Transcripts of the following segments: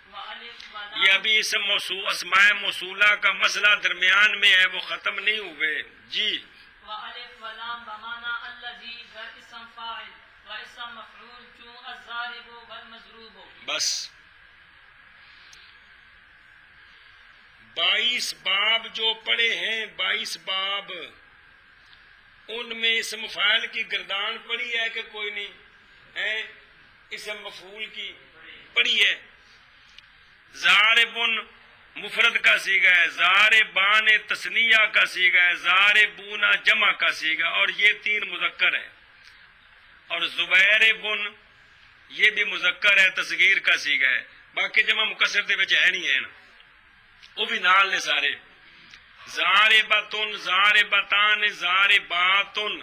یہ ابھی اسم موصول اسماء موصولہ کا مسئلہ درمیان میں ہے، وہ ختم نہیں ہوئے جی۔ وَأَلِف وَلَام بمعنى الذي ذا اسم فاعل واسم مفعول چون الضارب والمضروب۔ بس 22 باب جو پڑھے ہیں، 22 باب، ان میں اسم فاعل کی گردان پڑھی ہے کہ کوئی نہیں ہے؟ اسم مفعول کی پڑھی ہے۔ ضاربن مفرد کا صیغہ ہے، ضاربان تثنیہ کا صیغہ ہے، ضاربون جمع کا صیغہ، اور یہ 3 مذکر ہے۔ اور زبیربن یہ بھی مذکر ہے، تصغیر کا صیغہ ہے۔ باقی جمع مکسر دے وچ ہے نہیں ہے نا، وہ بھی نال نے سارے۔ ضاربتن، ضاربتان، ضارباتن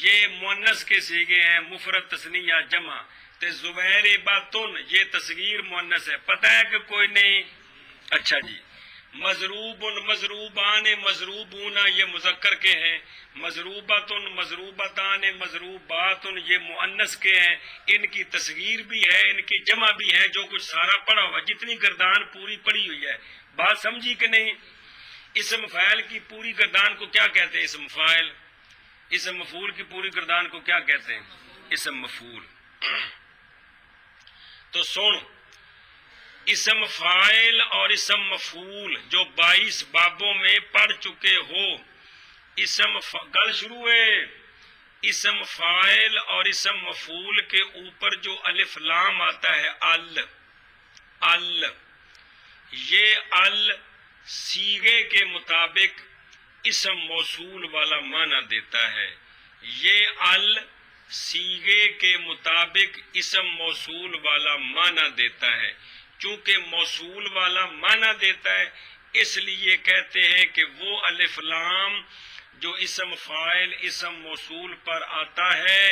یہ مؤنث کے صیغے ہیں، مفرد تثنیہ جمع۔ تے زبیرباتن یہ تصغیر مؤنث ہے، پتہ ہے کہ کوئی نہیں؟ اچھا جی۔ مضروبن، مضروبان، مضروبون یہ مذکر کے ہیں، مضروبتن، مضروبتان، مضروباتن یہ مؤنث کے ہیں، ان کی تصغیر بھی ہے، ان کی جمع بھی ہے، جو کچھ سارا پڑھا ہوا، جتنی گردان پوری پڑھی ہوئی ہے۔ بات سمجھی کہ نہیں؟ اسم فاعل کی پوری گردان کو کیا کہتے ہیں؟ اسم فاعل۔ اسم مفعول کی پوری گردان کو کیا کہتے ہیں؟ اسم مفعول۔ تو سن، اسم فاعل اور اسم مفعول جو 22 بابوں میں پڑھ چکے ہو، گل شروع ہے۔ اسم فاعل اور اسم مفعول کے اوپر جو الف لام آتا ہے، ال، یہ ال صیغے کے مطابق اسم موصول والا معنی دیتا ہے۔ یہ ال صیغے کے مطابق اسم موصول والا معنی دیتا ہے۔ چونکہ موصول والا معنی دیتا ہے، اس لیے کہتے ہیں کہ وہ الف لام جو اسم فاعل اسم موصول پر آتا ہے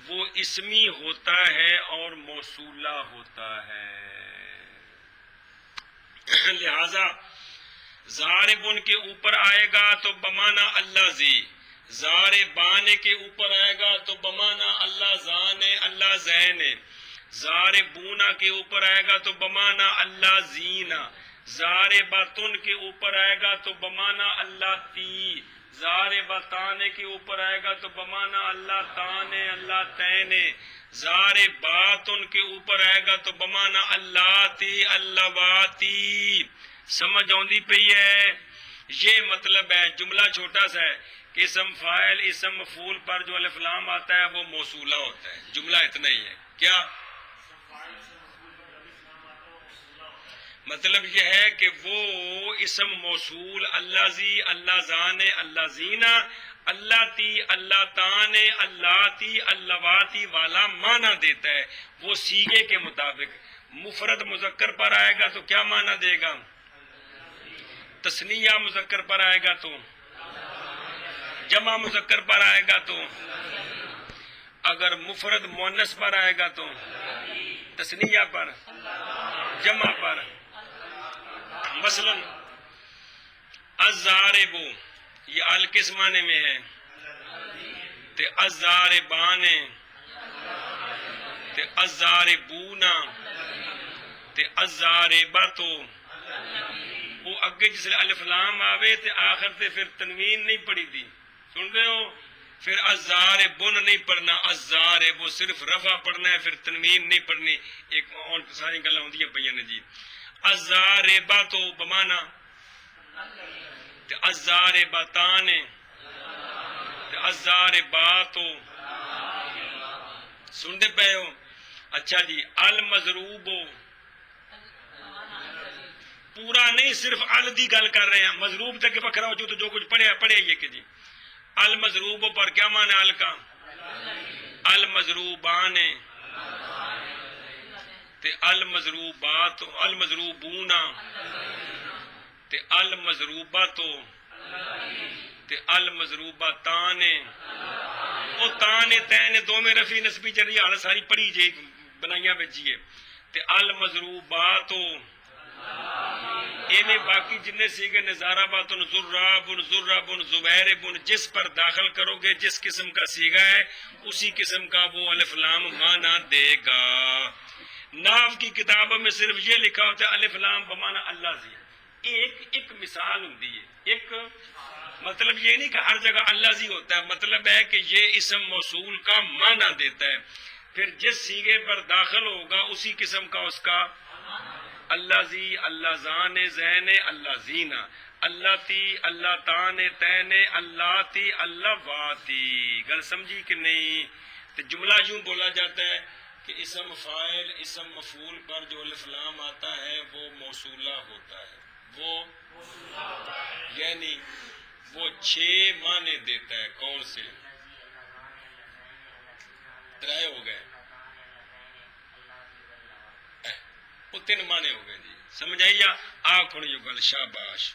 وہ اسمی ہوتا ہے اور موصولہ ہوتا ہے۔ لہذا ضاربن کے اوپر آئے گا تو بمعنی اللہ زی، ضاربان کے اوپر آئے گا تو بمعنی اللہ زان، اللہ زین، ضاربونا کے اوپر آئے گا تو بمعنی اللہ زینا، ضارباتن کے اوپر آئے گا تو بمعنی اللہ تی، ضاربتان کے اوپر آئے گا تو بمعنی اللہ تان، اللہ تین، ضارباتن کے اوپر آئے گا تو بمعنی اللہ تی، اللہ واتی۔ سمجھ آؤندی پئی ہے؟ یہ مطلب ہے، جملہ چھوٹا سا ہے کہ اسم فاعل اسم مفعول پر جو الف لام آتا ہے وہ موصولہ ہوتا ہے، جملہ اتنا ہی ہے۔ کیا مطلب؟ یہ ہے کہ وہ اسم موصول اللہ زی، اللہ زان، اللہ زینا، اللہ تی، اللہ تان، اللہ تی، اللہ واتی والا معنی دیتا ہے، وہ صیغے کے مطابق۔ مفرد مذکر پر آئے گا تو کیا معنی دے گا؟ تثنیہ مذکر پر آئے گا تو، جمع مذکر پر آئے گا تو، اگر مفرد مؤنث پر آئے گا تو تثنیہ پر، جمع پر۔ مثلا الضارب یہ ال کس معنی میں ہے؟ تے الضاربان، تے الضاربون، تے الضاربات۔ وہ اگے جس الف لام آوے تے آخر تے پھر تنوین نہیں پڑھی تھی، سن رہے ہو؟ پھر الضاربن نہیں پڑھنا، الضارب وہ صرف رفع پڑھنا ہے، پھر تنوین نہیں پڑھنی۔ ایک اور ساری گلاں ہوندیاں پਈਆਂ نے جی۔ الضاربات بمعنی تے الضاربتان تے الضاربات، سنتے پے ہو؟ اچھا جی۔ المضروب پورا نہیں، صرف ال دی گل کر رہے ہیں، مضروب تک وکھرا ہو جو جو کچھ پڑھے یہ کہ جی المضروب پر کیا معنی ال کا؟ المضروبان تے المضروبات، المضروبون تے المضروبات تے المضروبتان۔ او تان تین دو میں رفی نسبی جری حالت ساری پڑھی جے بنائیاں بچیے تے المضروبات۔ ایویں باقی جتنے سیگے نظارہ باتن، ذرابن، ذرابن، زبیربن، جس پر داخل کرو گے جس قسم کا سیگا ہے اسی قسم کا وہ الف لام معنی دے گا۔ ناف کی کتابوں میں صرف یہ لکھا ہوتا ہے الف لام بمانا اللہ زی. ایک مثال ہوتی ہے. ایک مطلب یہ نہیں کہ ہر جگہ اللہ زی ہوتا ہے، مطلب ہے کہ یہ اسم موصول کا معنی دیتا ہے. پھر جس سیغے پر داخل ہوگا اسی قسم کا اس کا اللہ زی، اللہ زان زین، اللہ زینا، اللہ تی، اللہ تان تین، اللہ تی، اللہ واتی. گل سمجھی کہ نہیں؟ تو جملہ یوں بولا جاتا ہے کہ اسم فاعل اسم مفعول پر جو الف لام آتا ہے وہ موصولہ ہوتا ہے. وہ یعنی وہ 6 معنی دیتا ہے. کون سے؟ 3 ہو گئے، وہ 3 معنی ہو گئے جی. سمجھ آئی یا آنکھوں جو گل؟ شاباش.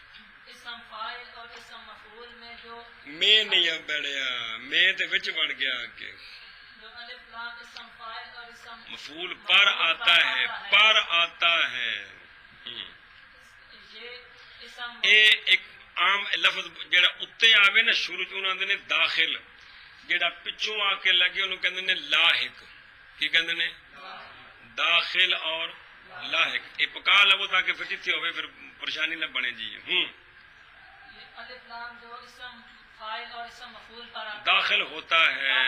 اسم فاعل اور اسم مفعول میں جو میں نہیں بڑھیا، میں تو وچ بڑھ گیا کہ الف لام اسم فاعل اور اسم مفعول پر آتا ہے، پر آتا ہے. یہ اسم ایک عام لفظ جڑا اتے آوے نا شروع چ انہاں نے داخل، جڑا پچھوں آ کے لگے انہوں کہندے نے لاحق. کی کہندے نے؟ داخل اور لاحق. یہ پکا لو تاکہ پھر جتھے ہوئے پھر پریشانی نہ بنے جی. یہ الف لام جو اسم فاعل اور اسم مفعول پر آتا داخل ہوتا ہے،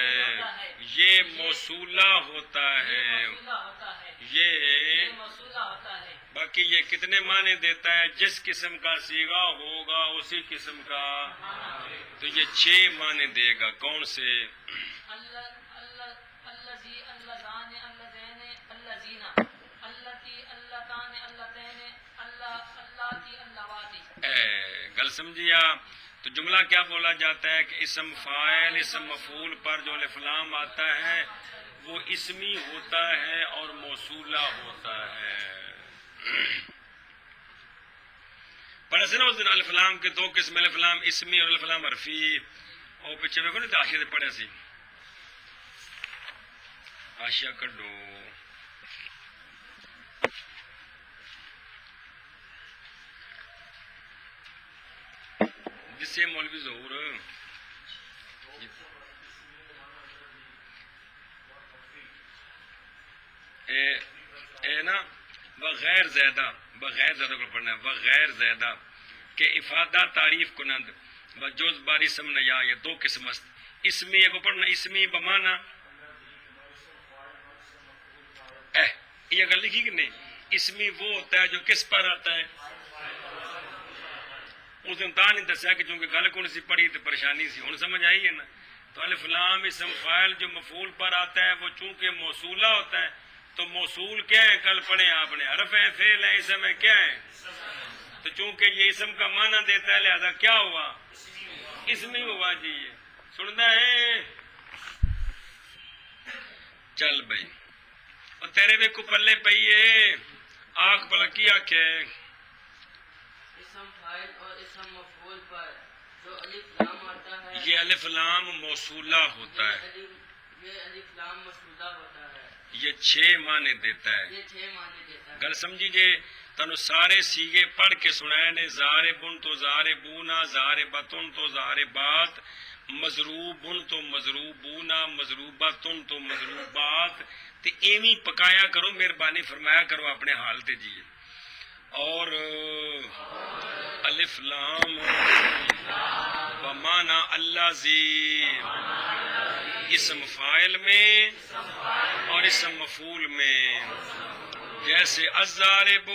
یہ موصولہ ہوتا ہے، موصولہ ہوتا ہے، یہ موصولہ ہوتا ہے. باقی یہ کتنے معنی دیتا ہے؟ جس قسم کا صیغہ ہوگا اسی قسم کا، تو یہ 6 معنی دے گا. کون سے؟ الذی، اللذان، اللذین، اللذینا، اللتی، اللتان، اللتین، اللاتی، اللواتی. گل سمجھیا؟ تو جملہ کیا بولا جاتا ہے کہ اسم فاعل اسم مفعول پر جو الف لام آتا ہے وہ اسمی ہوتا ہے اور موصولہ ہوتا ہے. پڑھے سے نا اس دن الف لام کے 2 قسم، الف لام اسمی اور الف لام حرفی. اور پیچھے میں کو نہیں آشیا سے پڑھے سی، آشیا کڈو. جس سے مولوی ظہور اے نا بغیر زیادہ کو پڑھنا ہے. بغیر زیادہ کہ افادہ تعریف کنند بجوز باری اسم نیا. یہ 2 قسم است. اسمی کو پڑھنا، اسمی بمانا یہ گل لکھی کہ نہیں؟ اسمی وہ ہوتا ہے جو کس پر آتا ہے. اس دن تا نہیں دسیا کہ چونکہ گل کون سی پڑھی تو پریشانی سی. ہوں سمجھ آئی ہے نا؟ تو الف لام اسم فاعل جو مفعول پر آتا ہے وہ چونکہ موصولہ ہوتا ہے. تو موصول کیا ہے؟ کل پڑھے آپ نے، حرف ہے، فعل ہے، اسم ہے. کیا ہے؟ تو چونکہ یہ اسم کا معنی دیتا ہے لہذا کیا ہوا؟ اسمی ہوا جی. یہ سننا ہے؟ چل بھائی اور تیرے بھی کو پلے پئیے آنکھ بلا کی آنکھے. اسم فاعل اور اسم مفعول پر جو الف لام آتا ہے یہ الف لام موصولہ ہوتا ہے، یہ الف لام موصولہ ہوتا ہے. یہ 6 معنی دیتا ہے. یہ 6 معنی دیتا ہے. گل سمجھی جے؟ تنو سارے سیگے پڑھ کے سنائے نے. زاربن تو زاربونا، زاربتن تو زاربات، مضروبن تو مضروبونا، مضروبتن تو مضروبات. تے ایویں پکایا کرو، مہربانی فرمایا کرو اپنے حال تے جی. اور الف لام بمانا اللہ زی، اسم فاعل میں اور اسم مفعول میں. جیسے الضارب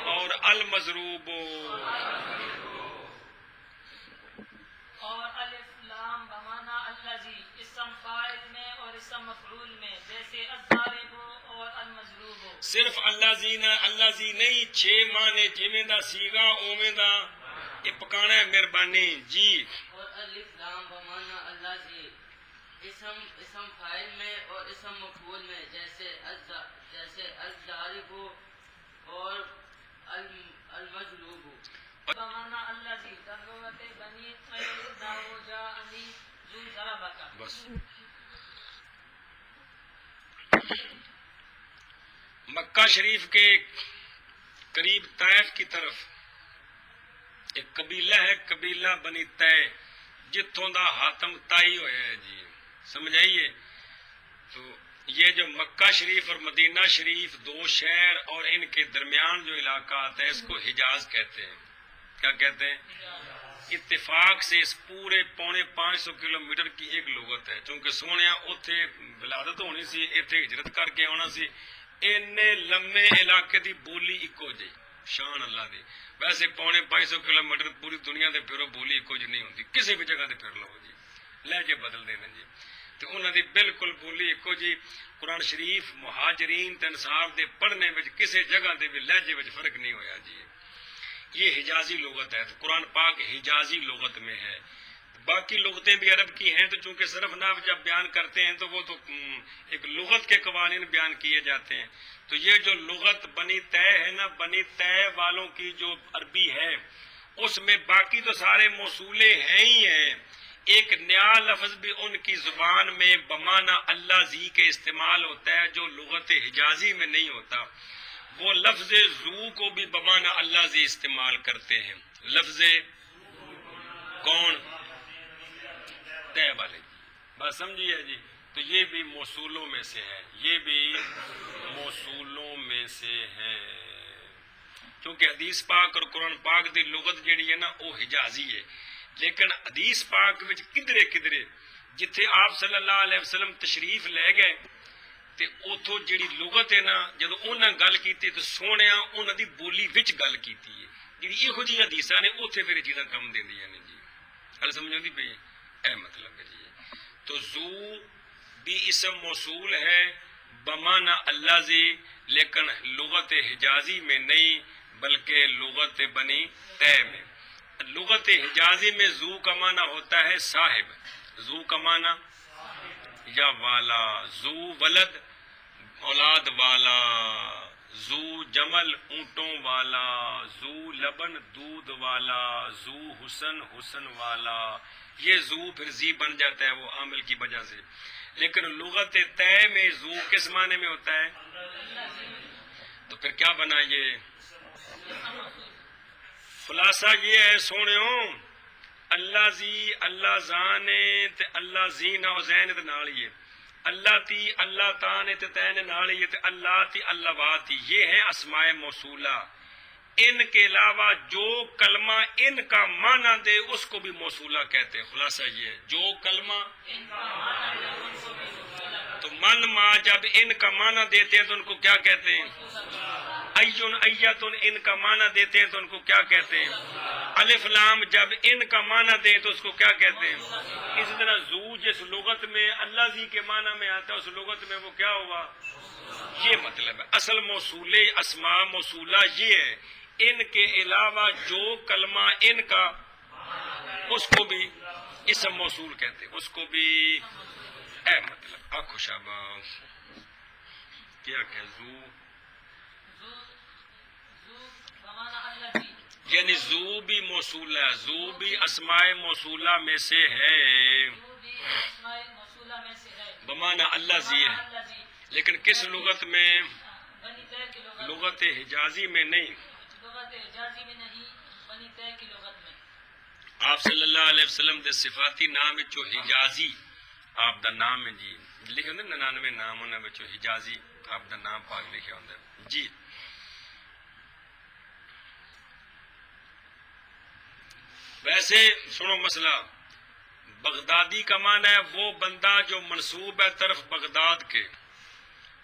اور المضروب. اور الف لام بمانا الذی اسم فاعل میں اور اسم مفعول میں، جیسے الضارب اور المضروب. صرف اللہ زینا اللہ زی نہیں، 6 معنی جویں دا سیگا اوویں دا یہ پکانا ہے. مہربانی جی. اور الف لام بمانا الذی اسم فاعل میں اور اسم مفعول میں، جیسے الضارب اور المضروب. بمانا الذی ضرورت بنی داو جاءنی ذو ضربک. بس مکہ شریف کے قریب طائف کی طرف ایک قبیلہ ہے، قبیلہ بنی طے، جتوں دا حاتم تائی ہویا ہے جی. سمجھ آئیے؟ تو یہ جو مکہ شریف اور مدینہ شریف دو شہر اور ان کے درمیان جو علاقہ آتا ہے اس کو حجاز کہتے ہیں. کیا کہتے ہیں؟ اتفاق سے اس پورے 550 کلومیٹر کی ایک لغت ہے. چونکہ سونے اتنے ولادت ہونی سی، اتنے ہجرت کر کے آنا سی، اینے لمے علاقے دی بولی اکو جی. شان اللہ دی. ویسے 550 کلومیٹر پوری دنیا دے پھرو بولی اکو جی نہیں ہوتی، کسی بھی جگہ دے پھر لو جی، لہجے بدل دے جی. تو انہوں دی بالکل بولی اکو جی. قرآن شریف مہاجرین تے انصار دے پڑھنے وچ کسی جگہ دے بھی لہجے وچ فرق نہیں ہویا جی. یہ حجازی لغت ہے. تو قرآن پاک حجازی لغت میں ہے. باقی لغتیں بھی عرب کی ہیں، تو چونکہ صرف نحو جب بیان کرتے ہیں تو وہ تو ایک لغت کے قوانین بیان کیے جاتے ہیں. تو یہ جو لغت بنی طے ہے نا، بنی طے والوں کی جو عربی ہے اس میں باقی تو سارے موصولے ہیں ہی ہیں. ایک نیا لفظ بھی ان کی زبان میں بمانہ اللہ زی کے استعمال ہوتا ہے جو لغت حجازی میں نہیں ہوتا. وہ لفظ زو کو بھی بمانہ اللہ زی استعمال کرتے ہیں. لفظ کون؟ طے والے. بات سمجھیے جی. تو یہ بھی موصولوں میں سے ہے، یہ بھی موصولوں میں سے ہے. کیونکہ حدیث پاک اور قرآن پاک دی لغت جیڑی ہے نا وہ حجازی ہے. لیکن حدیث پاک وچ کدرے کدرے جتھے آپ صلی اللہ علیہ وسلم تشریف لے گئے تے اوتھوں جیڑی لغت ہے نا، جدوں انہاں گل کیتی تو سونیا انہاں دی بولی وچ گل کیتی ہے. جیڑی ایہو جی حدیثاں نے اوتھے پھر چیزاں کم دیندیاں نے جی. گل سمجھاندی پئی؟ اے مطلب ہے جی. تو زو بھی اسم موصول ہے بمانہ اللہ زی، لیکن لغت حجازی میں نہیں بلکہ لغت بنی طے میں. لغت حجازی میں زو کا معنی ہوتا ہے صاحب. زو کا معنی یا والا. زو ولد اولاد والا، زو جمل اونٹوں والا، زو لبن دودھ والا، زو حسن حسن والا. یہ زو پھر زی بن جاتا ہے وہ عامل کی وجہ سے. لیکن لغت طے میں زو کس معنی میں ہوتا ہے؟ تو پھر کیا بنا یہ؟ خلاصہ یہ ہے سونیوں، اللہ زی اللہ زانے تے اللہ زینا و زین تے نال ہی ہے. اللہ تی اللہ تانے تے تین نال ہی ہے تے اللہ تی اللہ واتی. یہ ہیں اسماء موصولہ. ان کے علاوہ جو کلمہ ان کا معنی دے اس کو بھی موصولہ کہتے ہیں. خلاصہ یہ ہے جو کلمہ تو من ما جب ان کا معنی دیتے ہیں تو ان کو کیا کہتے ہیں؟ ایون ایتن ان کا معنی دیتے ہیں تو ان کو کیا کہتے ہیں؟ الف لام جب ان کا معنی دیں تو اس کو کیا کہتے ہیں؟ اسی طرح زو جس لغت میں اللہ زی کے معنی میں آتا ہے اس لغت میں وہ کیا ہوا؟ یہ مطلب ہے. اصل موصولے اسماء موصولہ یہ ہے. ان کے علاوہ جو کلمہ ان کا اس کو بھی اسم موصول کہتے ہیں. اس کو بھی اے مطلب آنکھو شاباش کیا کہ زو یعنی زو بھی موصولہ ہے. زو بھی اسماء موصولہ میں سے ہے بمعنی اللہ زی ہے. لیکن کس لغت میں؟ لغت حجازی میں نہیں. آپ صلی اللہ علیہ وسلم دے صفاتی نام وچوں حجازی آپ دا نام ہے جی. لکھے ہوندے 99 نام انہاں وچوں حجازی آپ دا نام پاک لکھیا ہوندا ہے جی. ویسے سنو مسئلہ، بغدادی کا معنی ہے وہ بندہ جو منسوب ہے طرف بغداد کے.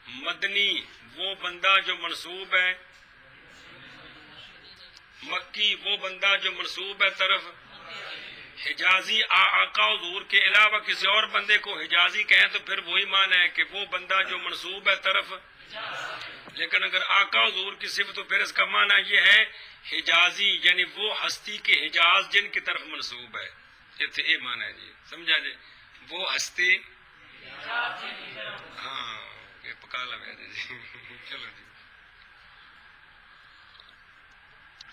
مدنی وہ بندہ جو منسوب ہے، مکی وہ بندہ جو منسوب ہے طرف حجازی. آقا حضور کے علاوہ کسی اور بندے کو حجازی کہیں تو پھر وہی معنی ہے کہ وہ بندہ جو منسوب ہے طرف. لیکن اگر آقا حضور کی صفت تو پھر اس کا معنی یہ ہے حجازی، یعنی وہ ہستی کے حجاز جن کی طرف منسوب ہے. یہ معنی ہے جی. سمجھا جی؟ وہ ہستی ہاں یہ پکا لگا جی. چلو جی.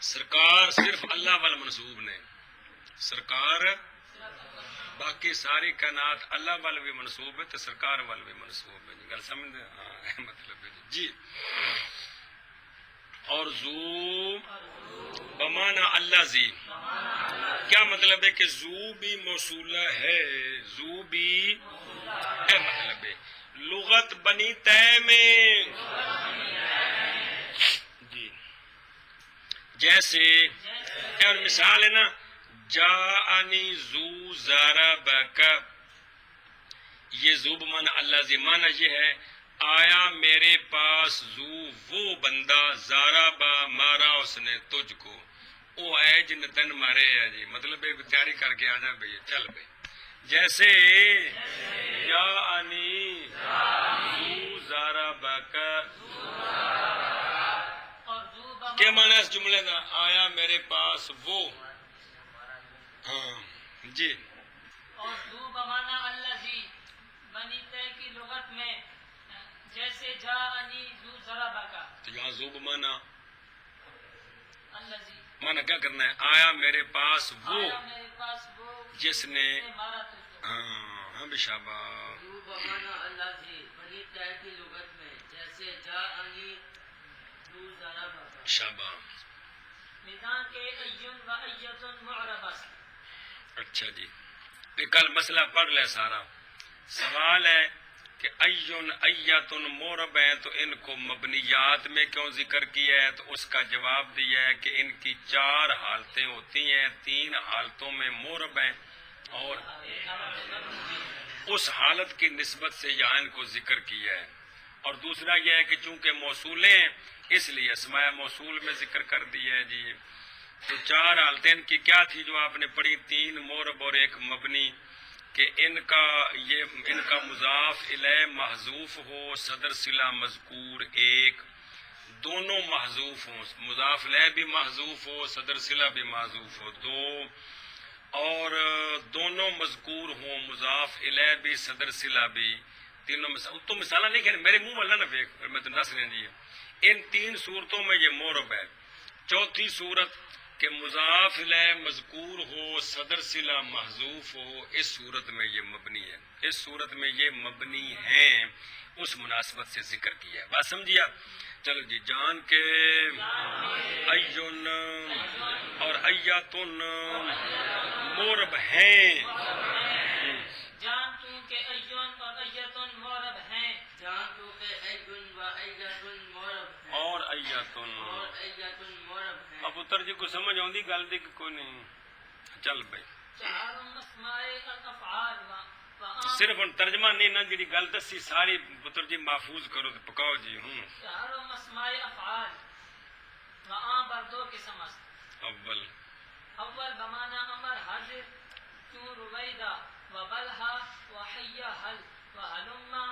سرکار صرف اللہ وال منسوب نے. سرکار باقی ساری کائنات اللہ وال بھی منسوب ہے تو سرکار وال بھی منسوب ہے. گل سمجھ؟ ہاں مطلب ہے جی. اور زو بمانا اللہ زی کیا مطلب ہے کہ زو بھی موصولہ ہے. زو بھی مطلب ہے لغت بنی تے میں جی جیسے اور مثال ہے نا جاءنی ذو ضربک، یہ ذو بمعنی اللہ زی معنی یہ ہے آیا میرے پاس ذو وہ بندہ ضربا مارا اس نے تجھ کو، وہ ہے جن تن مارے ہے جی، مطلب ایک تیاری کر کے آ جا بھائی چل بھائی، جیسے جاءنی ذو ضربک کیا معنی ہے اس جملے کا؟ آیا میرے پاس وہ، ہاں جی اور ذو بمعنی الذی بنی تے کی لغت میں جیسے جاءنی ذو ضربک، تو یہاں ذو بمعنی الذی معنی کیا کرنا ہے؟ آیا میرے پاس وہ آیا میرے پاس وہ جس نے مارا تجھ کو۔ ہاں بھی شاباش، ذو بمعنی اللہ سے بنی تے کی لغت میں جیسے جاءنی ذو ضربک، شاباش، نظام کے ایون و ایتن معربس۔ اچھا جی یہ کل مسئلہ پڑھ لے سارا، سوال ہے کہ ایون ایتن مورب ہیں تو ان کو مبنیات میں کیوں ذکر کیا ہے؟ تو اس کا جواب دیا ہے کہ ان کی 4 حالتیں ہوتی ہیں، 3 حالتوں میں مورب ہیں اور اس حالت کی نسبت سے یہاں ان کو ذکر کیا ہے، اور دوسرا یہ ہے کہ چونکہ موصولیں ہیں اس لیے اسماء موصول میں ذکر کر دیا ہے جی۔ تو 4 حالتیں ان کی کیا تھی جو آپ نے پڑھی؟ 3 مورب اور 1 مبنی، کہ ان کا مضاف الیہ محذوف ہو، صدر صلہ مذکور 1، دونوں محذوف ہوں، مضاف الیہ بھی محذوف ہو، صدر صلہ بھی محذوف ہو 2، اور دونوں مذکور ہوں، مضاف الیہ بھی صدر صلہ بھی، تینوں تو مثالہ نہیں کہ میرے منہ والا نہ دیکھ میں تو نس رہی ہے۔ ان 3 صورتوں میں یہ مورب ہے۔ چوتھی صورت کہ مضاف الیہ مذکور ہو، صدر صلہ محذوف ہو، اس صورت میں یہ مبنی ہے، اس صورت میں یہ مبنی ہیں، اس مناسبت سے ذکر کیا ہے۔ بات سمجھیا؟ چلو جی، جان کے ایون اور ایاتن مورب ہیں، جان تو کہ ایون اور ایتن معرب ہیں، جان تو کہ ایون و ایتن مورب ہیں اور ایاتن۔ اور ایتن مورب ہیں۔ اب پتر جی کو سمجھ آؤندی گل دی کہ کوئی نہیں؟ چل بھائی چہارم اسماء الافعال صرف ان ترجمہ نہیں نہ جڑی گل دسی ساری پتر جی محفوظ کرو تو پکاؤ جی۔ چہارم اسماء افعال وہاں بر 2 قسم است۔ اول بمعنی امر حاضر چون رویدہ و بلہا و حیا حل و حلما،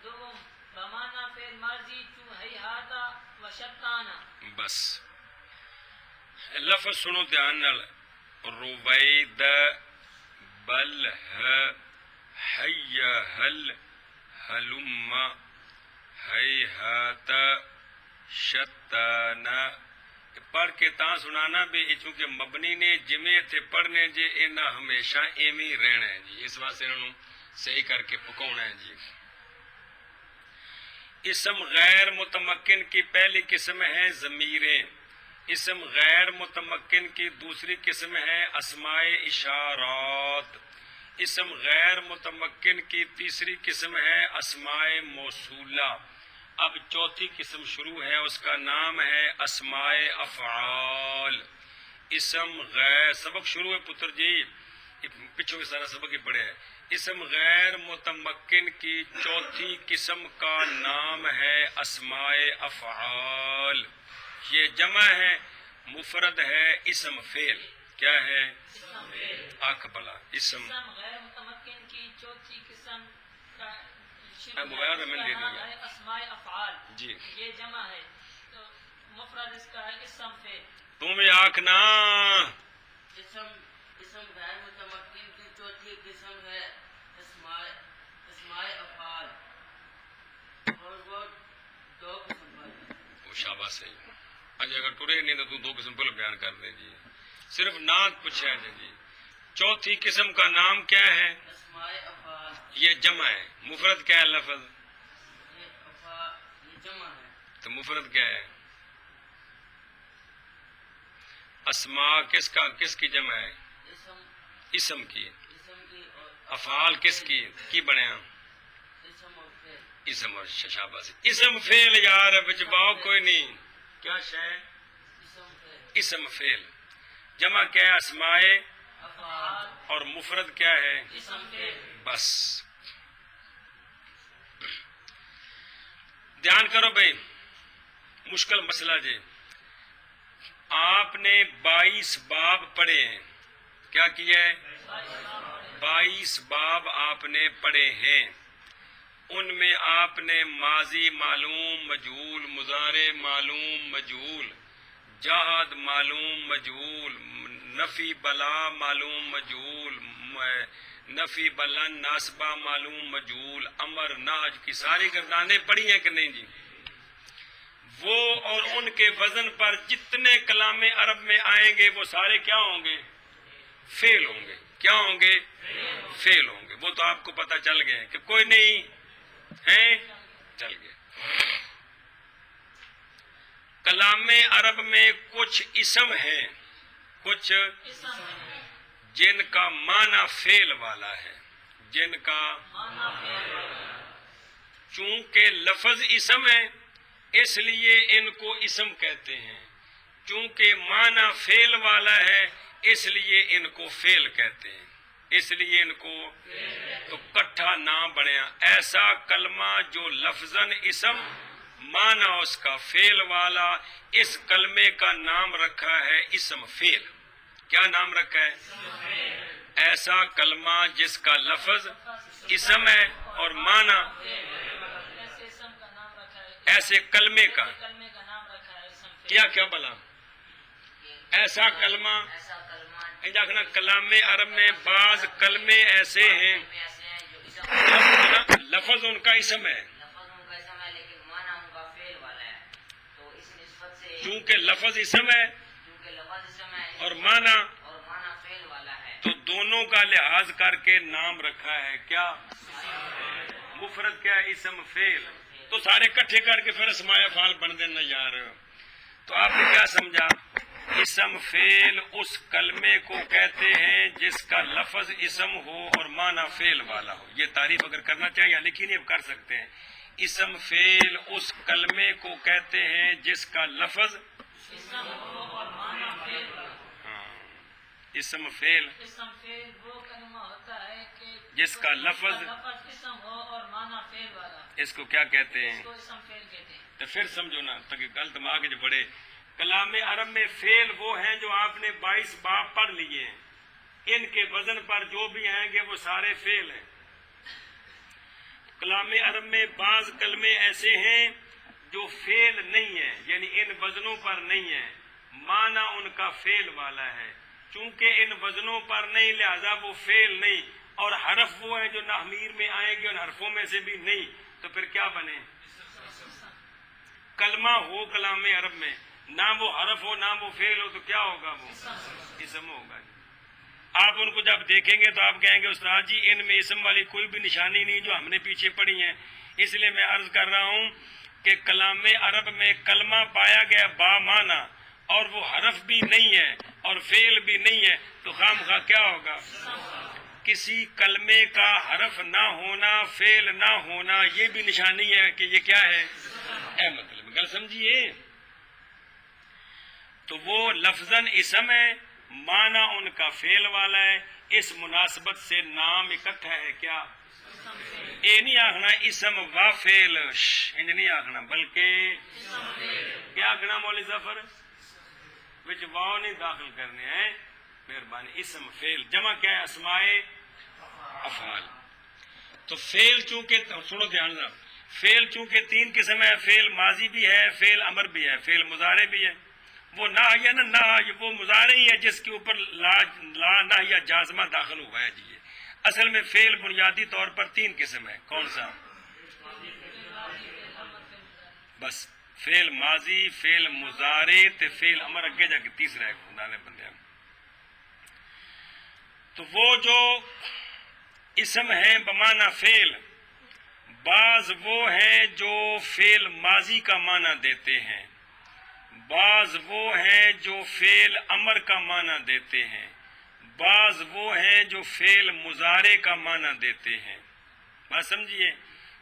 دوم بمعنی فعل ماضی چون حیہاتا و شتانا۔ بس لفظ سنو دھیان نال، روید بلہ حیا حل حلما حیہات شتانا، پڑھ کے تاں سنانا بھی چونکہ مبنی نے جمع تھے پڑھنے جے انہاں ہمیشہ ایویں رہنا ہے جی، اس واسطے انہوں صحیح کر کے پکاؤنا ہے جی۔ اسم غیر متمکن کی پہلی قسم ہے ضمیریں، اسم غیر متمکن کی دوسری قسم ہے اسماء اشارات، اسم غیر متمکن کی تیسری قسم ہے اسماء موصولہ۔ اب چوتھی قسم شروع ہے، اس کا نام ہے اسماء افعال۔ اسم غیر سبق شروع ہے پتر جی، پچھوں کے سارا سبق ہی پڑھے ہے۔ اسم غیر متمکن کی چوتھی قسم کا نام ہے اسماء افعال، یہ جمع ہے، مفرد ہے، اسم فعل، کیا ہے؟ آنکھ بلا اسم غیر متمکن کی چوتھی قسم کا ہے اسماء افعال جی، یہ جمع ہے، تو مفرد اس کا ہے اسم فعل۔ تم آنکھ نہ اسم غیر متمکن کی چوتھی قسم ہے اسماء افعال، اور وہ 2 قسم ہے۔ وہ شاباش ہے اج اگر ٹرے نہیں تو 2 قسم پہلے بیان کر دیں جی، صرف نعت پوچھا جائے جی۔ چوتھی قسم کا نام کیا ہے؟ اسماء افعال، یہ جمع ہے، مفرد کیا ہے لفظ؟ یہ جمع ہے، تو مفرد کیا ہے؟ اسماء کس کی جمع ہے؟ اسم کی۔ اسم کی، اور افعال کس کی بنے ہیں؟ اسم اور فعل۔ اسم اور شاباش اسم فعل یار بچباؤ کوئی نہیں کیا شے اسم فعل جمع کیا ہے اسمائے افعال اور مفرد کیا ہے اسم فعل بس دھیان کرو بھائی مشکل مسئلہ جی آپ نے 22 باب پڑھے ہیں کیا کیا ہے 22 باب آپ نے پڑھے ہیں ان میں آپ نے ماضی معلوم مجہول مضارع معلوم مجہول جہاد معلوم مجہول نفی بلا معلوم مجہول نفی بلن ناسبہ معلوم مجہول امر ناج کی ساری گردانیں پڑھی ہیں کہ نہیں جی وہ اور ان کے وزن پر جتنے کلام عرب میں آئیں گے وہ سارے کیا ہوں گے فعل ہوں گے کیا ہوں گے فعل ہوں گے وہ تو آپ کو پتہ چل گئے کہ کوئی نہیں ہیں چل گئے کلام عرب میں کچھ اسم ہیں کچھ اسم ہے جن کا معنی فعل والا ہے جن کا معنی فعل والا چونکہ لفظ اسم ہے اس لیے ان کو اسم کہتے ہیں چونکہ معنی فعل والا ہے اس لیے ان کو فعل کہتے ہیں اس لیے ان کو تو کٹھا نام بنیا ایسا کلمہ جو لفظاً اسم معنی اس کا فعل والا اس کلمے کا نام رکھا ہے اسم فعل کیا نام رکھا ہے ایسا کلمہ جس کا لفظ اسم ہے اور معنی ایسے اسم کا نام رکھا ہے ایسے کلمے کا کلمے کا نام رکھا ہے اسم فعل کیا کیا بلا ایسا کلمہ ایسا کلمہ دیکھنا کلام عرب میں بعض کلمے ایسے ہیں ایسے ہیں جو اسم لفظ ان کا اسم ہے لفظ ان کا اسم ہے لیکن معنی ان کا فعل والا ہے تو اس نسبت سے چونکہ لفظ اسم ہے کیونکہ لفظ اسم ہے اور معنی اور معنی فعل والا ہے تو دونوں کا لحاظ کر کے نام رکھا ہے کیا مفرد کیا ہے اسم فعل تو سارے کٹھے کر کے پھر اسماء افعال بن دینا یار تو آپ نے کیا سمجھا اسم فعل اس کلمے کو کہتے ہیں جس کا لفظ اسم ہو اور معنی فعل والا ہو یہ تعریف اگر کرنا چاہیے لیکن یہ کر سکتے ہیں اسم فعل اس کلمے کو کہتے ہیں جس کا لفظ اسم ہو اور معنی فعل والا ہاں اسم فعل اسم فعل وہ کلمہ ہوتا ہے کہ جس کا لفظ اسم ہو اور معنی فعل والا اس کو کیا کہتے ہیں اس کو اسم فعل کہتے ہیں تو پھر سمجھو نا تاکہ کل دماغ جو بڑے کلام عرب میں فعل وہ ہیں جو آپ نے 22 باب پڑھ لیے ہیں ان کے وزن پر جو بھی آئیں گے وہ سارے فعل ہیں کلام عرب میں بعض کلمے ایسے ہیں جو فعل نہیں ہیں یعنی ان وزنوں پر نہیں ہیں معنی ان کا فعل والا ہے چونکہ ان وزنوں پر نہیں لہذا وہ فعل نہیں اور حرف وہ ہیں جو نحمیر میں آئیں گے ان حرفوں میں سے بھی نہیں تو پھر کیا بنے کلمہ ہو کلام عرب میں نہ وہ حرف ہو نہ وہ فعل ہو تو کیا ہوگا وہ اسم ہوگا آپ ان کو جب دیکھیں گے تو آپ کہیں گے استاد جی ان میں اسم والی کوئی بھی نشانی نہیں جو ہم نے پیچھے پڑھی ہیں اس لیے میں عرض کر رہا ہوں کہ کلام عرب میں کلمہ پایا گیا با معنی اور وہ حرف بھی نہیں ہے اور فعل بھی نہیں ہے تو خواہ کیا ہوگا کسی کلمے کا حرف نہ ہونا فعل نہ ہونا یہ بھی نشانی ہے کہ یہ کیا ہے اے مطلب گل سمجھیے تو وہ لفظاً اسم ہے معنی ان کا فعل والا ہے اس مناسبت سے نام اکٹھا ہے کیا اے نہیں آخنا اسم و فعل انج نہیں آخنا بلکہ کیا آخنا مولوی ظفر وچ واو نہیں داخل کرنے ہیں مہربانی اسم فعل جمع کیا ہے اسماء افعال تو فعل چونکہ سنو دھیان سے فعل چونکہ 3 قسم ہے فعل ماضی بھی ہے فعل امر بھی ہے فعل مضارع بھی ہے وہ نہ ہے نا نہ وہ مضارع ہی ہے جس کے اوپر لا نہ یا جازمہ داخل ہوا ہے جی اصل میں فعل بنیادی طور پر 3 قسم ہے کون سا بس فعل ماضی فعل مضارع تے فعل امر اگے جا کے تیسرا ہے خدا نے بندے تو وہ جو اسم ہیں بمعنی فعل بعض وہ ہیں جو فعل ماضی کا معنی دیتے ہیں بعض وہ ہیں جو فعل امر کا معنی دیتے ہیں بعض وہ ہیں جو فعل مضارع کا معنی دیتے ہیں بات سمجھیے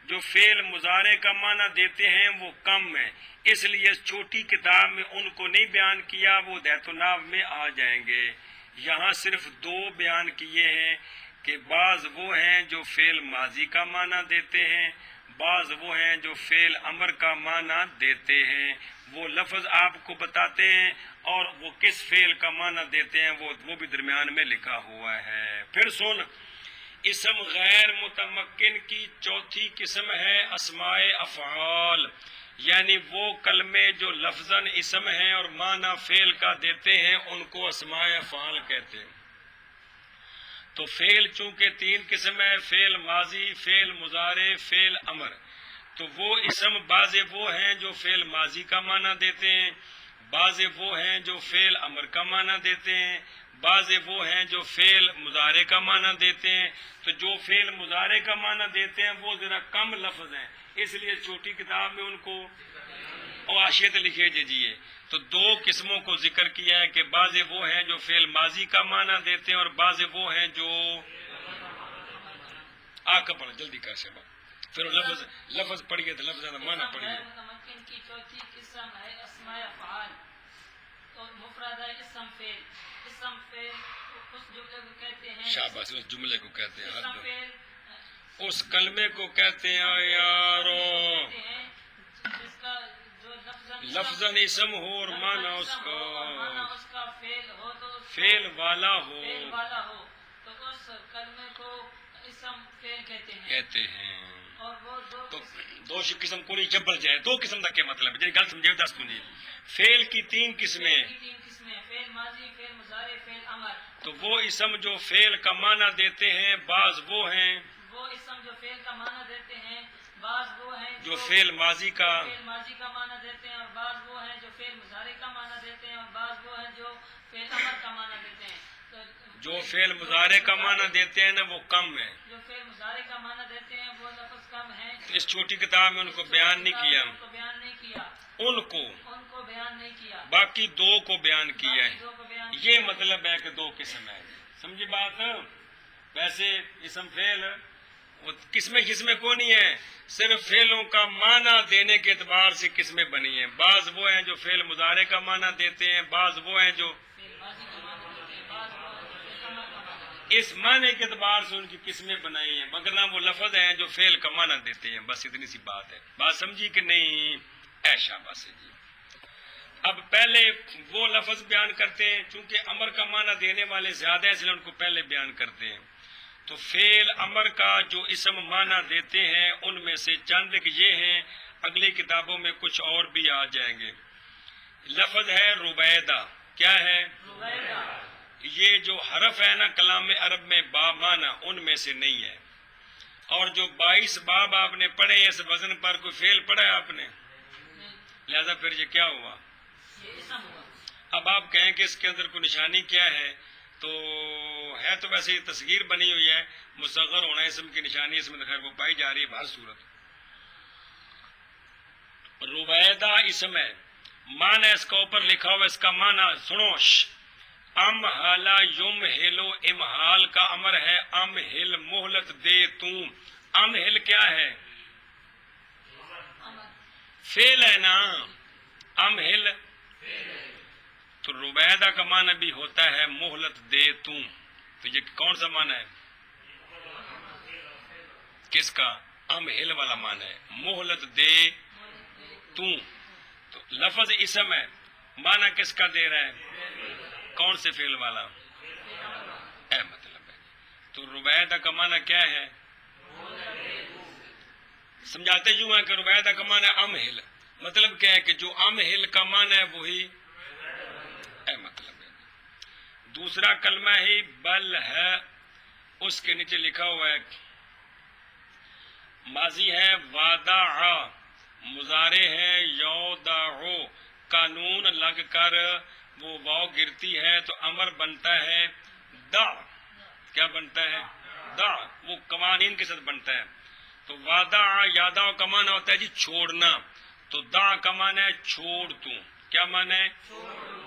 جو فعل مضارع کا معنی دیتے ہیں وہ کم ہیں، اس لیے اس چھوٹی کتاب میں ان کو نہیں بیان کیا، وہ ہدایت الناف میں آ جائیں گے۔ یہاں صرف 2 بیان کیے ہیں کہ بعض وہ ہیں جو فعل ماضی کا معنی دیتے ہیں، بعض وہ ہیں جو فعل امر کا معنی دیتے ہیں۔ وہ لفظ آپ کو بتاتے ہیں اور وہ کس فعل کا معنی دیتے ہیں وہ بھی درمیان میں لکھا ہوا ہے۔ پھر سن، اسم غیر متمکن کی چوتھی قسم ہے اسماء افعال، یعنی وہ کلمے جو لفظاً اسم ہیں اور معنی فعل کا دیتے ہیں ان کو اسماء افعال کہتے ہیں۔ تو فعل چونکہ 3 قسم ہے، فعل ماضی، فعل مضارع، فعل امر، تو وہ اسم بعض وہ ہیں جو فعل ماضی کا معنی دیتے ہیں، بعض وہ ہیں جو فعل امر کا معنی دیتے ہیں، بعض وہ ہیں جو فعل مضارع کا معنی دیتے ہیں۔ تو جو فعل مضارع کا معنی دیتے ہیں وہ ذرا کم لفظ ہیں، اس لیے چھوٹی کتاب میں ان کو اواشیت لکھے دیجیے۔ تو 2 قسموں کو ذکر کیا ہے کہ بعض وہ ہیں جو فعل ماضی کا معنی دیتے ہیں اور بعض وہ ہیں جو آقا پڑھا جلدی کر سے پھر لفظ پڑھیے تو لفظ معنی پڑھیے۔ غیر متمکن کی چوتھی قسم ہے اسماء افعال، تو مفرد ہے اسم فعل۔ اسم فعل اس جملے کو کہتے ہیں، شاباش، اس جملے کو کہتے ہیں، اسم فعل اس کلمے کو کہتے ہیں یارو جس کا جو لفظاً اسم ہو اور معنی اس کا فعل ہو، تو فعل والا ہو، فعل والا ہو، تو اس کلمے کو اسم فعل کہتے ہیں۔ اور وہ تو 2 قسم کو نہیں جبر جائے، 2 قسم کا کیا مطلب ہے؟ جی گل سمجھے 10 سنیے۔ فعل کی 3 قسمیں، فعل ماضی، فعل مضارع، فعل امر۔ تو وہ اسم جو فعل کا معنی دیتے ہیں بعض وہ ہیں، وہ اسم جو فعل کا معنی دیتے ہیں بعض وہ ہیں جو فعل ماضی کا معنی دیتے ہیں، اور بعض وہ ہیں جو فعل مضارع کا معنی دیتے ہیں، اور بعض وہ ہیں جو فعل امر کا معنی دیتے ہیں۔ جو فعل مضارع کا معنی دیتے ہیں نا وہ کم ہے، جو فعل مضارع کا معنی دیتے ہیں وہ لفظ کم ہے۔ اس چھوٹی کتاب میں ان کو بیان نہیں کیا، ان کو بیان نہیں کیا، ان کو بیان نہیں کیا، باقی 2 کو بیان کیا ہے۔ 2 کو بیان یہ مطلب ہے کہ 2 قسم ہے، سمجھی بات؟ ویسے اسم فعل قسمیں کو نہیں ہے، صرف فعلوں کا معنی دینے کے اعتبار سے قسمیں بنی ہیں۔ بعض وہ ہیں جو فعل مضارع کا معنی دیتے ہیں، بعض وہ ہیں جو فعل ماضی کا معنی دیتے ہیں، بعض وہ ہیں جو فعل امر کا معنی دیتے ہیں۔ اس معنی کے اعتبار سے ان کی قسمیں بنائی ہیں، مگر نہ وہ لفظ ہیں جو فعل کا معنی دیتے ہیں۔ بس اتنی سی بات ہے، بات سمجھی کہ نہیں؟ ایشا بس جی۔ اب پہلے وہ لفظ بیان کرتے ہیں، چونکہ امر کا معنی دینے والے زیادہ ہیں اس لیے ان کو پہلے بیان کرتے ہیں۔ تو فعل امر کا جو اسم معنی دیتے ہیں ان میں سے چند یہ ہیں، اگلی کتابوں میں کچھ اور بھی آ جائیں گے۔ لفظ ہے روبیدہ، کیا ہے؟ روبیدہ۔ یہ جو حرف ہے نا کلام عرب میں با معنی ان میں سے نہیں ہے، اور جو 22 باب آپ نے پڑھے اس وزن پر کوئی فعل پڑھا ہے آپ نے؟ لہذا پھر یہ کیا ہوا؟ یہ اسم ہوا۔ اب آپ کہیں کہ اس کے اندر کوئی نشانی کیا ہے، تو ہے تو ویسے تصغیر بنی ہوئی ہے، مصغر ہونا اسم کی نشانی اس میں خیر وہ پائی جا رہی ہے ہر صورت۔ روبیدہ اسم ہے، معنی اس کا اوپر لکھا ہوا، اس کا معنی سنو، ام حالا یم ہلو، امحال کا امر ہے، ام ہل مہلت دے تم۔ ام ہل کیا ہے؟ فعل ہے نا، ام ہل تو روبیدہ کا معنی بھی ہوتا ہے مہلت دے تم۔ تو یہ کون سا معنی ہے؟ کس کا؟ ام ہل والا معنی ہے، مہلت دے تم۔ تو لفظ اسم ہے، معنی کس کا دے رہا ہے؟ کون سے فعل والا؟ اے مطلب ہے۔ تو روبیدہ کا معنی کیا ہے؟ سمجھاتے یوں ہے کہ روبیدہ کا معنی ام ہل، مطلب کیا ہے کہ جو ام ہل کا معنی ہے وہی اے مطلب ہے۔ دوسرا کلمہ ہی بل ہے، اس کے نیچے لکھا ہوا ہے ماضی ہے وادع، مضارع ہے یودع، قانون لگ کر وہ واو گرتی ہے تو امر بنتا ہے دع۔ کیا بنتا ہے؟ دع، وہ قوانین کے ساتھ بنتا ہے۔ تو وادع یادع کا معنی ہوتا ہے جی چھوڑنا، تو دع کا معنی ہے چھوڑ تو۔ کیا معنی ہے؟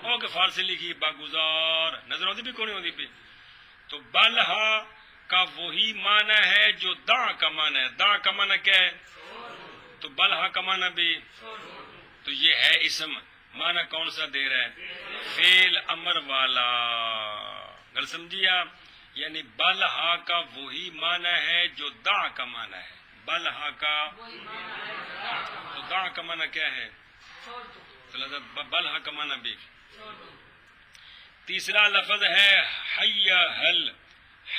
او کہ فارسی لکھی باگزار، نظر ہوتی بھی کون ہوتی بھی۔ تو بلہا کا وہی معنی ہے جو دا کا معنی ہے. دا کا معنی کیا ہے؟ تو بلہا کا معنی بھی. تو یہ ہے اسم. معنی کون سا دے رہا ہے؟ فعل امر والا. گل سمجھیے آپ؟ یعنی بلہا کا وہی معنی ہے جو دا کا معنی ہے. بلہا کا تو دا کا معنی کیا ہے؟ بلہا کا معنی بھی. تیسرا لفظ ہے حیا حل.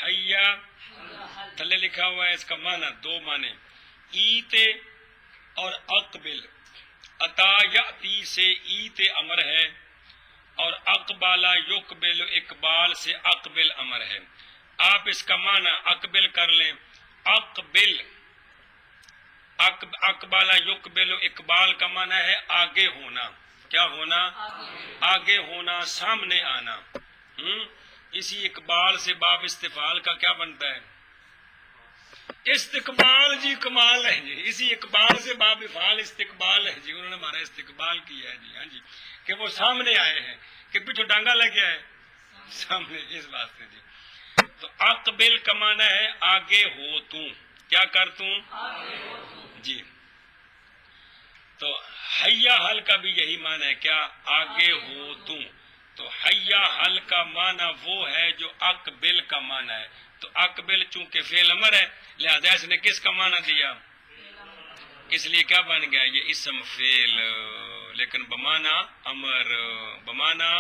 حیا تھلے لکھا ہوا ہے. اس کا معنی دو معنی ایت اور اقبل. عطا یاتی سے ایت امر ہے اور اقبالا یقبل اقبال سے اقبل امر ہے. آپ اس کا معنی اقبل کر لیں. اقبل اقبالا یقبل اقبال کا معنی ہے آگے ہونا. کیا ہونا؟ آگے ہونا، سامنے آنا. اسی اقبال سے باب استفعال کا کیا بنتا ہے؟ استقبال. جی کمال ہے جی. اسی اقبال سے باب افعال استقبال ہے جی. انہوں نے ہمارا استقبال کیا ہے جی. ہاں جی، کہ وہ سامنے آئے ہیں، کہ پیچھے ڈانگا لگ گیا ہے سامنے. اس واسطے جی. تو اقبل کا معنی ہے آگے ہو تو. کیا کر تو جی. تو حیا حل کا بھی یہی معنی ہے. کیا؟ آگے ہو تو. تو حیا حل کا معنی وہ ہے جو اقبل کا معنی ہے. تو اقبل چونکہ فعل امر ہے لہذا اس نے کس کا معنی دیا؟ اس لیے کیا بن گیا؟ یہ اسم فعل لیکن بمعنی امر. بمعنی.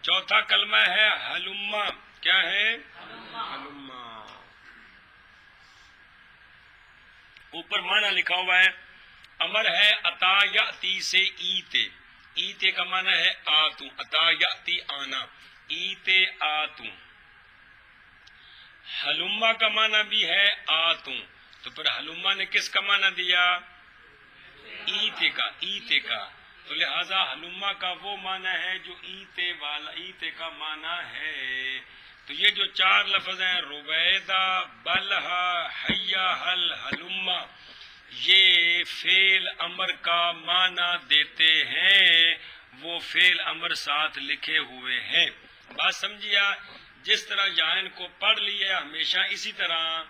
چوتھا کلمہ ہے ہلما. کیا ہے؟ ہلما. اوپر معنی لکھا ہوا ہے. امر ہے عطا یاتی سے ایتے. ایتے کا معنی ہے آتوں. عطا یاتی آنا. ایتے آتوں. ہلما کا معنی بھی ہے آتوں. تو پھر ہلما نے کس کا معنی دیا؟ ایتے کا. ایتے کا. تو لہذا ہلما کا وہ معنی ہے جو ایتے والا. ایتے کا معنی ہے. تو یہ جو چار لفظ ہیں رویدہ، بلہا، حیا حل، ہلما، یہ فعل امر کا معنی دیتے ہیں. وہ فعل امر ساتھ لکھے ہوئے ہیں. بات سمجھیا؟ جس طرح یہاں ان کو پڑھ لیا ہمیشہ اسی طرح.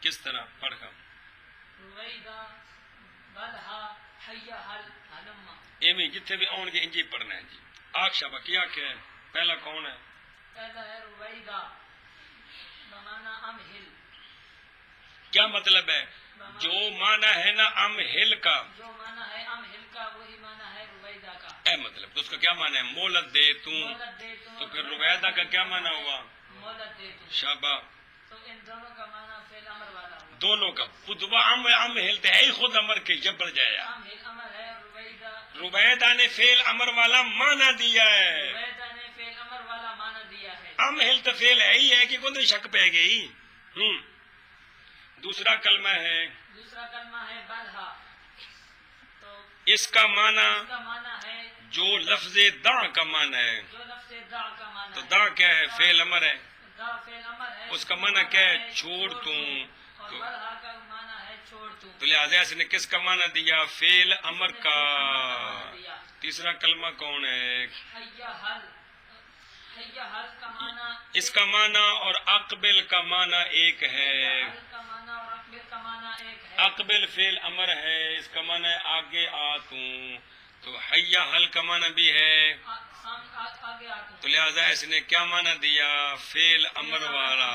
کس طرح پڑھ کر رویدہ، بلہا، حیا حل، ہلما. ایویں جتنے بھی آن گے انجی پڑھنا ہے جی. آخشا کیا ہے؟ پہلا کون ہے؟ پہلا ہے رویدہ بمعنی امہل. کیا مطلب ہے؟ جو معنی ہے نا امہل کا، جو معنی ہے امہل کا وہی معنی ہے رویدہ کا. اے مطلب تو اس کا کیا معنی ہے؟ مولت دے تو. مولت دے تو پھر رویدہ کا کیا معنی ہوا؟ مولت دے تو. شابہ. تو ان دونوں کا معنی فعل امر والا ہوا. دونوں کا پدوا امہل تے ہے خود امر کے جبر جایا. امہل امر ہے. رویدہ رویدہ نے فعل امر والا معنی دیا ہے. رویدہ نے فعل امر والا معنی دیا ہے. امہل تو فعل ہے ہی ہے کہ کوئی شک پہ گئی. دوسرا کلمہ ہے. دوسرا کلمہ ہے بلہا. تو اس کا معنی اس کا معنی ہے جو لفظ دا کا معنی ہے. جو لفظ دا کا معنی تو ہے. دا کیا ہے؟ فعل امر ہے. دا فعل امر ہے. اس کا معنی کیا ہے؟ چھوڑ توں. اور بلہا کا معنی ہے چھوڑ توں. تو لہذا اس نے کس کا معنی دیا؟ فعل امر کا. دیا. تیسرا کلمہ کون ہے؟ حیا حل. حیا حل کا معنی اس کا معنی اور اقبل کا معنی ایک ہے. حل کا معنی اور اقبل کا معنی ایک ہے. اقبل فعل امر ہے. اس کا معنی ہے آگے آ توں. تو حیا حل کا معنی بھی ہے. آگے آتے. تو لہذا اس نے کیا معنی دیا؟ فعل امر والا.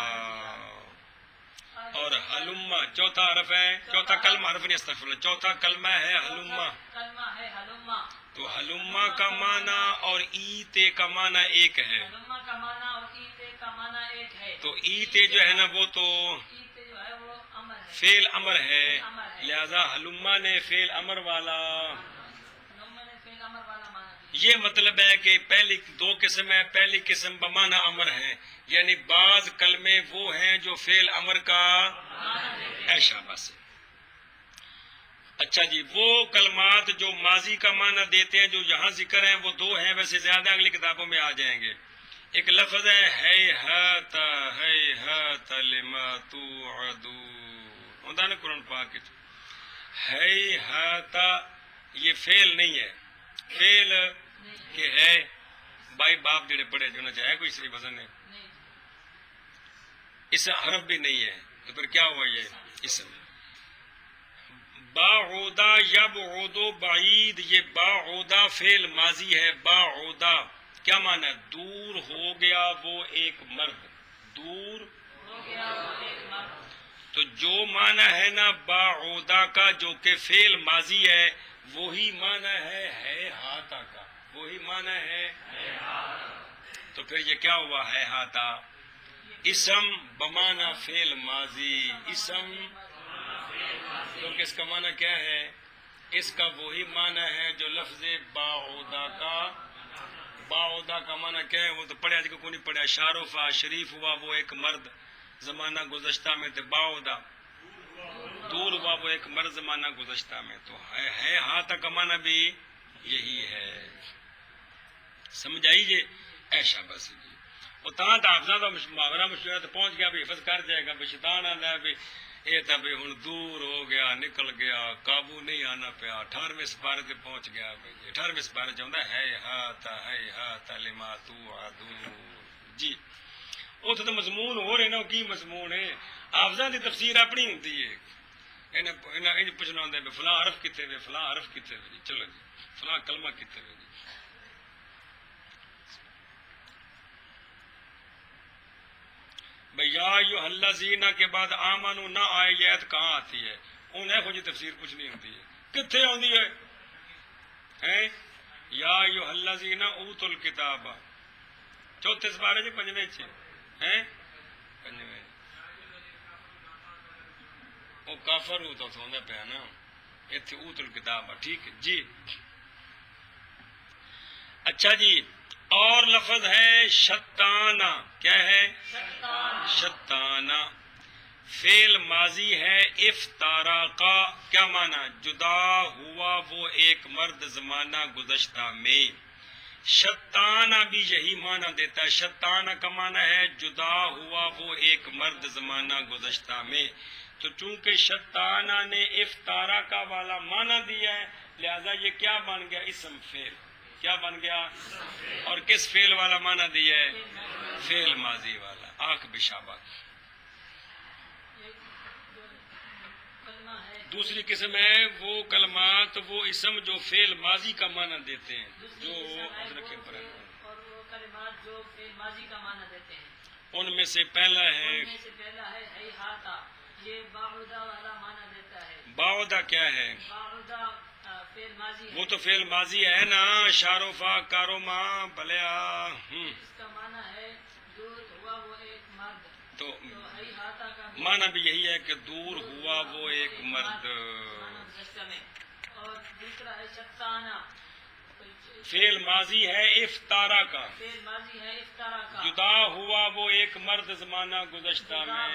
اور ہلما چوتھا حرف ہے. چوتھا کلمہ حرف نہیں استغفر اللہ. چوتھا کلمہ ہے ہلما. کلمہ ہے ہلما. تو ہلما کا معنی اور ایتے کا معنی ایک ہے. ہلما کا معنی اور ایتے کا معنی ایک ہے. تو ایتے جو ہے نا وہ تو ایتے جو ہے وہ امر ہے. فعل امر ہے. لہذا ہلما نے فعل امر والا. ہلما نے فعل امر والا معنی دیا. یہ مطلب ہے کہ پہلی دو قسم ہے. پہلی قسم بمعنی امر ہے، یعنی بعض کلمے وہ ہیں جو فعل امر کا ایشا بس. اچھا جی، وہ کلمات جو ماضی کا معنی دیتے ہیں جو یہاں ذکر ہیں وہ دو ہیں. ویسے زیادہ اگلی کتابوں میں آ جائیں گے. ایک لفظ ہے ہیہت لما توعدون. ہوتا نا قرآن پاک ہیہت، یہ فعل نہیں ہے. فعل کہ ہے بھائی باپ جڑے پڑھے جو نہ چاہے کوئی صحیح وزن ہے. نہیں. اس حرف بھی نہیں ہے، تو پھر کیا ہوا یہ اسم؟ باعودہ یبعد بعید، یہ باعودہ فعل ماضی ہے. باعودہ کیا معنی ہے؟ دور ہو گیا وہ ایک مرد، دور ہو گیا وہ ایک مرد. تو جو معنی ہے نا باعودہ کا جو کہ فعل ماضی ہے، وہی معنی ہے ہاتھا کا، وہی معنی ہے. تو پھر یہ کیا ہوا ہے ہاتھا؟ اسم بمعنی فعل ماضی، اسم کیونکہ اس کا معنی کیا ہے؟ اس کا وہی معنی ہے جو لفظ باعودہ کا. باعودہ کا معنی کیا ہے؟ وہ تو پڑھا جی کو نہیں پڑھا. شارفہ شریف ہوا وہ ایک مرد زمانہ گزشتہ میں، تو باعودہ دور ہوا وہ ایک مرد زمانہ گزشتہ میں. تو ہے ہاتھ کا معنی بھی یہی ہے. سمجھ آئی جی؟ ایشا بس جی وہ تاں تو حافظہ کا محاورہ مشورہ تو پہنچ گیا بھی حفظ کر جائے گا. بھی شیطان آتا ہے بھی یہ تھا بھی ہن دور ہو گیا، نکل گیا، قابو نہیں آنا پیا. 18ویں سپارے تے پہنچ گیا. 18ویں سپارے چاہتا ہے ہاتھ لما توعدون جی. اتنے تو مضمون ہو رہے نا، کی مضمون ہے؟ حافظہ دی تفسیر اپنی ہوتی ہے. انہیں پوچھنا ہوتا ہے فلاں حرف کتنے وے، فلاں حرف کتنے وے جی. چلو جی فلاں کلمہ کتنے وے جی. بھئی یا ایھا الذین کے بعد آمنو نہ آئے، یہ آیت کہاں آتی ہے؟ انہیں خود تفسیر پوچھنی ہوتی ہے. کتنے آتی ہے؟ یا ایھا الذین اوتوا الکتاب، چوتھے سپارے جی پنجویں چ پنجویں. وہ کافر ہو تو سوندہ پیا نا، اتنے اوت الکتاب. ٹھیک ہے جی. اچھا جی اور لفظ ہے شتانہ. کیا ہے؟ شتانہ. فعل ماضی ہے افطارا کا. کیا معنی؟ جدا ہوا وہ ایک مرد زمانہ گزشتہ میں. شتانہ بھی یہی معنی دیتا ہے. شتانہ کا معنی ہے جدا ہوا وہ ایک مرد زمانہ گزشتہ میں. تو چونکہ شتانہ نے افطارا کا والا معنی دیا ہے، لہذا یہ کیا بن گیا؟ اسم فعل. کیا بن گیا؟ اور کس فعل والا معنی دیا ہے؟ فعل ماضی والا. آنکھ بشابہ. دوسری قسم ہے وہ کلمات، وہ اسم جو فعل ماضی کا معنی دیتے ہیں، جو رکھے پر ہیں، اور وہ کلمات جو فعل ماضی کا معنی دیتے ہیں. ان میں سے پہلا ہے ہاتھا، یہ باعودہ والا معنی دیتا ہے. باعودہ کیا ہے؟ باعودہ فعل ماضی ہے. وہ تو فعل ماضی ہے نا. شاروفا کاروما بلیا. اس کا معنی ہے دور ہوا وہ ایک مرد. تو ہاتھا کا معنی بھی یہی ہے کہ دور ہوا وہ ایک مرد. اور دوسرا ہے شتانہ، فعل ماضی ہے افطارا کا. فعل ماضی ہے افطارا کا. جدا ہوا وہ ایک مرد زمانہ گزشتہ میں.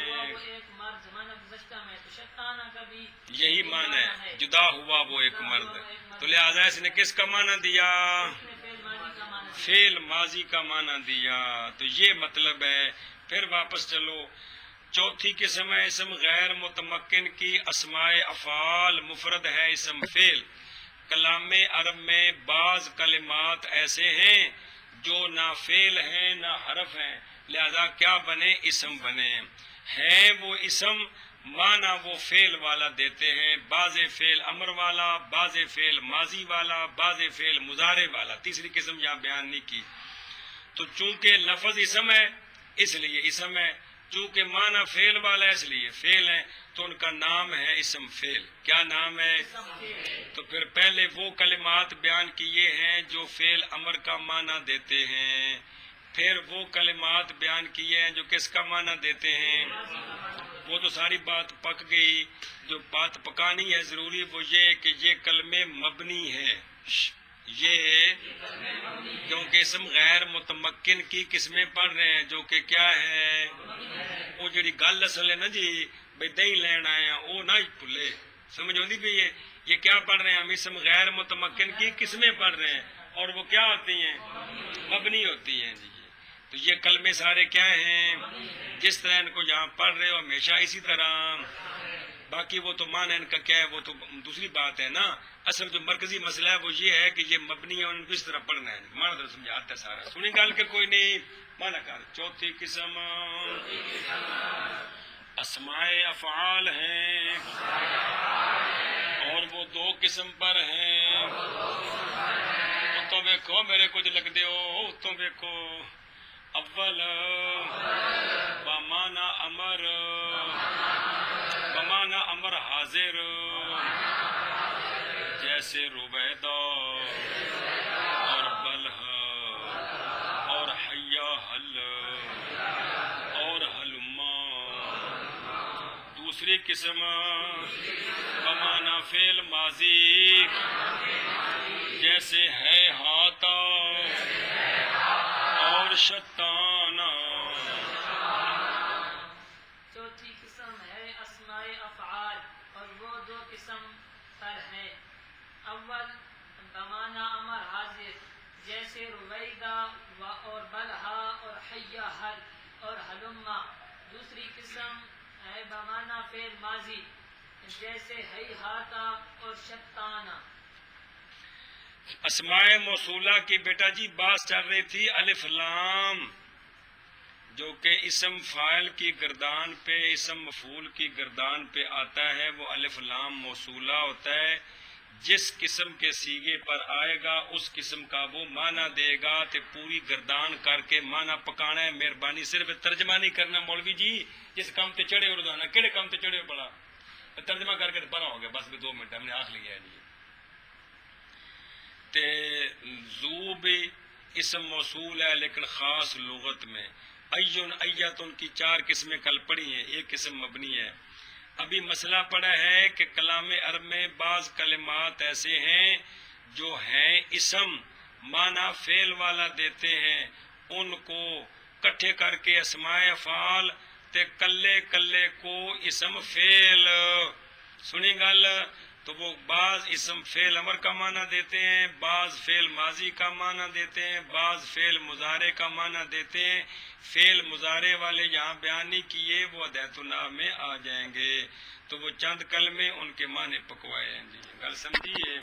ایک مرد زمانہ گزشتہ میں. تو شتانہ کا بھی یہی معنی ہے، جدا ہوا وہ ایک مرد. تو لہذا اس نے کس کا معنی دیا؟ فعل ماضی کا معنی دیا. تو یہ مطلب ہے. پھر واپس چلو. چوتھی قسم ہے اسم غیر متمکن کی. اسماء افعال مفرد ہے اسم فعل. کلام عرب میں بعض کلمات ایسے ہیں جو نہ فعل ہیں نہ حرف ہیں، لہذا کیا بنے؟ اسم بنے. ہے وہ اسم معنی وہ فعل والا دیتے ہیں. بعض فعل امر والا، بعض فعل ماضی والا، بعض فعل مضارع والا. تیسری قسم یہاں بیان نہیں کی. تو چونکہ لفظ اسم ہے اس لیے اسم ہے، چونکہ معنی فعل والا ہے اس لیے فعل ہے. تو ان کا نام ہے اسم فعل. کیا نام ہے؟ تو پھر پہلے وہ کلمات بیان کیے ہیں جو فعل امر کا معنی دیتے ہیں. پھر وہ کلمات بیان کیے ہیں جو کس کا معنی دیتے ہیں. وہ تو ساری بات پک گئی. جو بات پکانی ہے ضروری وہ یہ کہ یہ کلمے مبنی ہے. یہ کیونکہ اسم غیر متمکن کی قسمیں پڑھ رہے ہیں جو کہ کیا ہے؟ وہ جڑی گل اصل ہے نا جی بھئی دہی لین آئے ہیں وہ نہ بھولے. سمجھ آتی بھی یہ کیا پڑھ رہے ہیں ہم؟ اسم غیر متمکن کی قسمیں پڑھ رہے ہیں اور وہ کیا ہوتی ہیں؟ مبنی ہوتی ہیں جی. تو یہ کلمے سارے کیا ہیں؟ جس طرح ان کو یہاں پڑھ رہے ہو ہمیشہ اسی طرح باقی وہ تو معنی ان کا کیا ہے وہ تو دوسری بات ہے نا. اصل جو مرکزی مسئلہ ہے وہ یہ ہے کہ یہ مبنی ہے ان کو اس طرح پڑھنا ہے. معنی تو سمجھاتا ہے سارا. سنی گل کے کوئی نہیں. معنی کر چوتھی قسم اسماء افعال ہیں اور وہ دو قسم پر ہیں. تو ویکھو میرے کچھ لگ دیو تو ویکھو. اول بمانا امر بمانا امر حاضر جیسے روبیدہ اور بلہا اور حیا حل اور حلما. دوسری قسم بمانا فعل ماضی جیسے ہے ہاتا اور شتانا. چوتھی قسم ہے اسماء افعال اور وہ دو قسم پر ہیں. اول بمانا امر حاضر جیسے رویدہ اور بلہا اور حیا حل اور حلما. دوسری قسم ہے بمانا فعل ماضی جیسے ہے ہاتا اور شتانا. اسماء موصولہ کی بیٹا جی بات چل رہی تھی. الف لام جو کہ اسم فاعل کی گردان پہ اسم مفعول کی گردان پہ آتا ہے وہ الف لام موصولہ ہوتا ہے. جس قسم کے سیغے پر آئے گا اس قسم کا وہ معنی دے گا. تے پوری گردان کر کے معنی پکانا ہے. مہربانی صرف ترجمہ نہیں کرنا مولوی جی. جس کام تے چڑھے ہو روزانہ کہڑے کام تے چڑھے ہو پڑا ترجمہ کر کے پڑا ہو گیا بس بھی 2 منٹ ہم نے آخ لیا ہے جی. تے ذو بھی اسم موصول ہے لیکن خاص لغت میں. ایون ایتن کی 4 قسمیں کل پڑھی ہیں. ایک قسم مبنی ہے. ابھی مسئلہ پڑا ہے کہ کلام عرب میں بعض کلمات ایسے ہیں جو ہیں اسم معنی فعل والا دیتے ہیں. ان کو کٹھے کر کے اسماء افعال تے کلے کلے کو اسم فعل. سنی گل تو وہ بعض اسم فعل امر کا معنی دیتے ہیں, بعض فعل ماضی کا معنی دیتے ہیں, بعض فعل مضارع کا معنی دیتے ہیں. فعل مضارع والے یہاں بیان نہیں کیے, وہ ادیت النحو میں آ جائیں گے. تو وہ چند کلمے ان کے معنی پکوائے ہیں جی. گل سمجھیے.